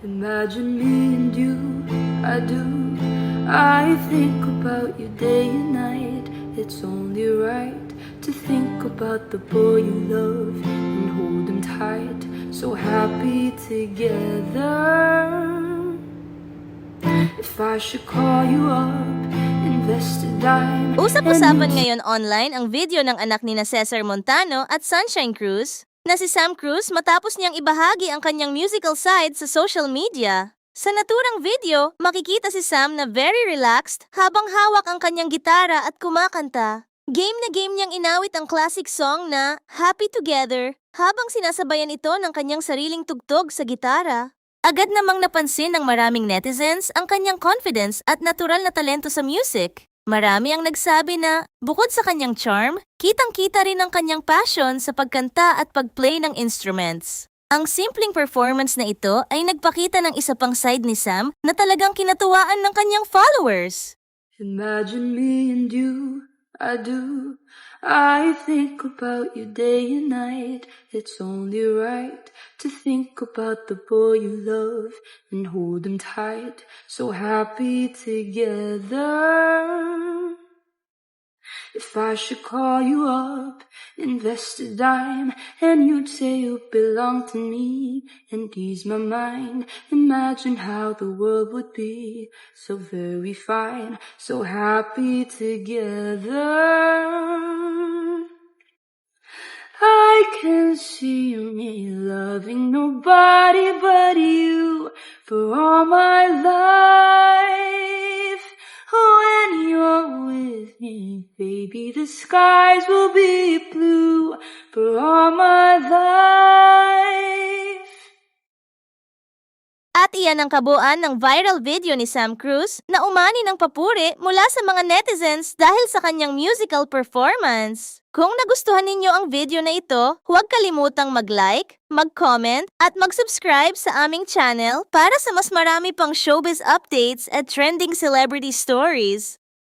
Imagine me and you, I do. I think about you day and night. It's only right to think about the boy you love and hold him tight. So happy together. If I should call you up, invest a dime. Usap-usapan ngayon online ang video ng anak ni na Cesar Montano at Sunshine Cruz na si Sam Cruz matapos niyang ibahagi ang kanyang musical side sa social media. Sa naturang video, makikita si Sam na very relaxed habang hawak ang kanyang gitara at kumakanta. Game na game niyang inawit ang classic song na Happy Together habang sinasabayan ito ng kanyang sariling tugtog sa gitara. Agad namang napansin ng maraming netizens ang kanyang confidence at natural na talento sa music. Marami ang nagsabi na, bukod sa kanyang charm, kitang-kita rin ang kanyang passion sa pagkanta at pagplay ng instruments. Ang simpleng performance na ito ay nagpakita ng isa pang side ni Sam na talagang kinatuwaan ng kanyang followers. Imagine me and you, I do. I think about you day and night. It's only right to think about the boy you love and hold him tight. So happy together. If I should call you up, invest a dime, and you'd say you belong to me and ease my mind. Imagine how the world would be so very fine, so happy together. I can see me loving nobody but you for all my life. When you're with me, baby, the skies will be blue for all my life. At iyan ang kabuuan ng viral video ni Sam Cruz na umani ng papuri mula sa mga netizens dahil sa kanyang musical performance. Kung nagustuhan ninyo ang video na ito, huwag kalimutang mag-like, mag-comment, at mag-subscribe sa aming channel para sa mas marami pang showbiz updates at trending celebrity stories.